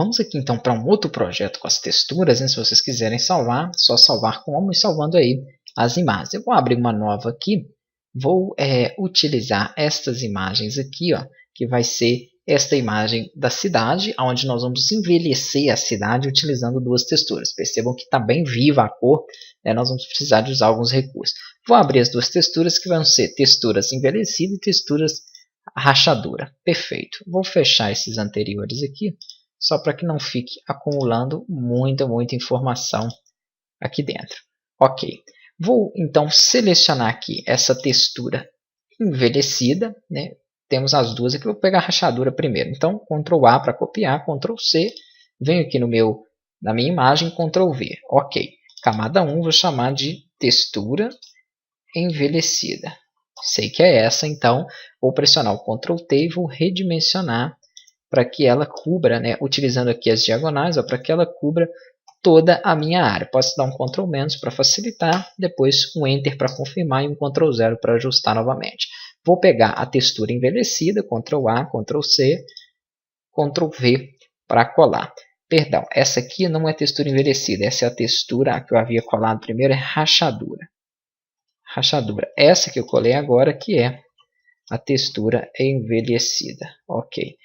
Vamos aqui então para um outro projeto com as texturas, né? Se vocês quiserem salvar, é só salvar como e salvando aí as imagens. Eu vou abrir uma nova aqui, vou utilizar estas imagens aqui, ó, que vai ser esta imagem da cidade, onde nós vamos envelhecer a cidade utilizando duas texturas. Percebam que está bem viva a cor, né? Nós vamos precisar de usar alguns recursos. Vou abrir as duas texturas, que vão ser texturas envelhecida e texturas rachadura. Perfeito. Vou fechar esses anteriores aqui, só para que não fique acumulando muita informação aqui dentro. Ok. Vou então selecionar aqui essa textura envelhecida, né? Temos as duas aqui, vou pegar a rachadura primeiro. Então, Ctrl A para copiar, Ctrl C, venho aqui na minha imagem, Ctrl V. Ok. Camada 1, vou chamar de textura envelhecida. Sei que é essa, então vou pressionar o Ctrl T e vou redimensionar para que ela cubra, né, utilizando aqui as diagonais, para que ela cubra toda a minha área. Posso dar um Ctrl- para facilitar, depois um Enter para confirmar e um Ctrl 0 para ajustar novamente. Vou pegar a textura envelhecida, Ctrl A, Ctrl C, Ctrl V para colar. Perdão, essa aqui não é textura envelhecida, essa é a textura que eu havia colado primeiro, é rachadura. Rachadura. Essa que eu colei agora que é a textura envelhecida. Ok.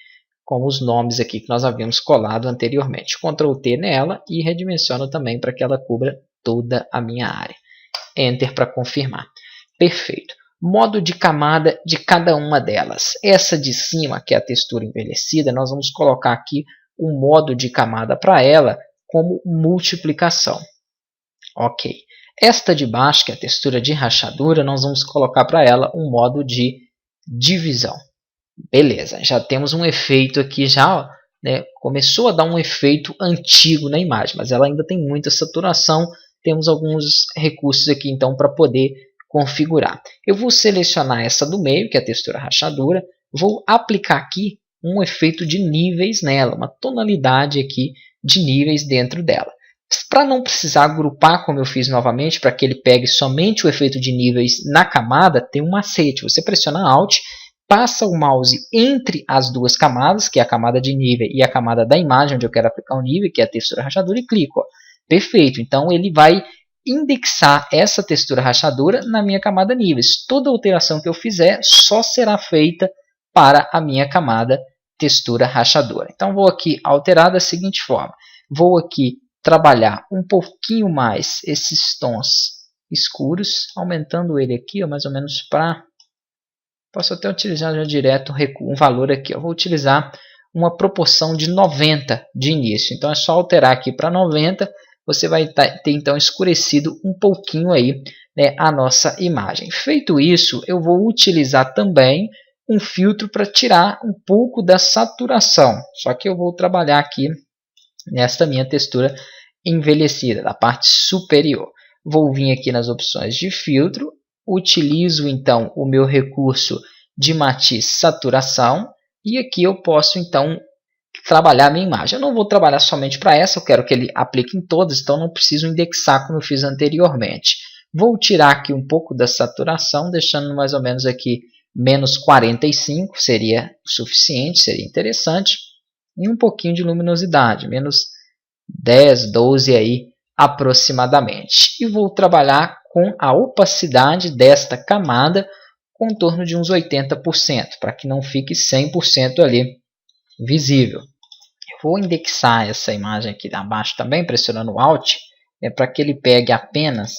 Com os nomes aqui que nós havíamos colado anteriormente. Ctrl T nela e redimensiono também para que ela cubra toda a minha área. Enter para confirmar. Perfeito. Modo de camada de cada uma delas. Essa de cima, que é a textura envelhecida, nós vamos colocar aqui um modo de camada para ela como multiplicação. Ok. Esta de baixo, que é a textura de rachadura, nós vamos colocar para ela um modo de divisão. Beleza, já temos um efeito aqui, já né, começou a dar um efeito antigo na imagem, mas ela ainda tem muita saturação. Temos alguns recursos aqui então para poder configurar. Eu vou selecionar essa do meio, que é a textura rachadura, vou aplicar aqui um efeito de níveis nela, uma tonalidade aqui de níveis dentro dela. Para não precisar agrupar, como eu fiz novamente, para que ele pegue somente o efeito de níveis na camada, tem um macete. Você pressiona Alt, passa o mouse entre as duas camadas, que é a camada de nível e a camada da imagem, onde eu quero aplicar o nível, que é a textura rachadura, e clico. Ó. Perfeito. Então, ele vai indexar essa textura rachadura na minha camada níveis. Toda alteração que eu fizer só será feita para a minha camada textura rachadura. Então, vou aqui alterar da seguinte forma. Vou aqui trabalhar um pouquinho mais esses tons escuros, aumentando ele aqui, ó, mais ou menos para... Posso até utilizar já direto um valor aqui. Eu vou utilizar uma proporção de 90 de início. Então é só alterar aqui para 90. Você vai ter então escurecido um pouquinho aí, né, a nossa imagem. Feito isso, eu vou utilizar também um filtro para tirar um pouco da saturação. Só que eu vou trabalhar aqui nesta minha textura envelhecida, da parte superior. Vou vir aqui nas opções de filtro. Utilizo então o meu recurso de matiz saturação e aqui eu posso então trabalhar a minha imagem. Eu não vou trabalhar somente para essa, eu quero que ele aplique em todas, então não preciso indexar como eu fiz anteriormente. Vou tirar aqui um pouco da saturação, deixando mais ou menos aqui menos 45, seria o suficiente, seria interessante. E um pouquinho de luminosidade, menos 10, 12 aí aproximadamente. E vou trabalhar com a opacidade desta camada com em torno de uns 80%, para que não fique 100% ali visível. Eu vou indexar essa imagem aqui abaixo também, pressionando Alt, para que ele pegue apenas,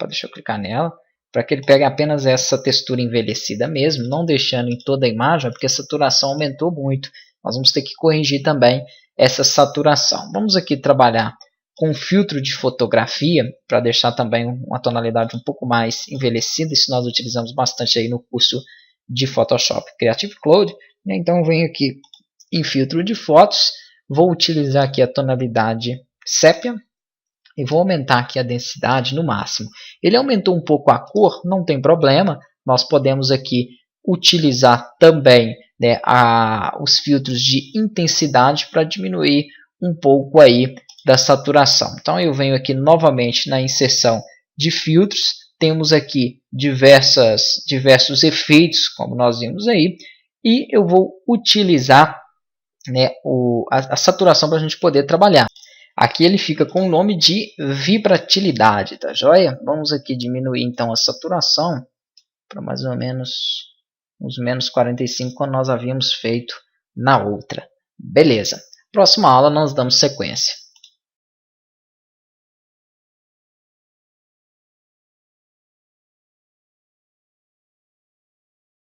deixa eu clicar nela, para que ele pegue apenas essa textura envelhecida mesmo, não deixando em toda a imagem, porque a saturação aumentou muito. Nós vamos ter que corrigir também essa saturação. Vamos aqui trabalhar com filtro de fotografia, para deixar também uma tonalidade um pouco mais envelhecida. Isso nós utilizamos bastante aí no curso de Photoshop Creative Cloud. Então eu venho aqui em filtro de fotos, vou utilizar aqui a tonalidade sépia e vou aumentar aqui a densidade no máximo. Ele aumentou um pouco a cor, não tem problema. Nós podemos aqui utilizar também, né, os filtros de intensidade para diminuir um pouco aí da saturação. Então eu venho aqui novamente na inserção de filtros, temos aqui diversos efeitos, como nós vimos aí, e eu vou utilizar né, a saturação para a gente poder trabalhar. Aqui ele fica com o nome de vibratilidade, tá joia? Vamos aqui diminuir então a saturação para mais ou menos uns menos 45, quando nós havíamos feito na outra. Beleza. Próxima aula nós damos sequência.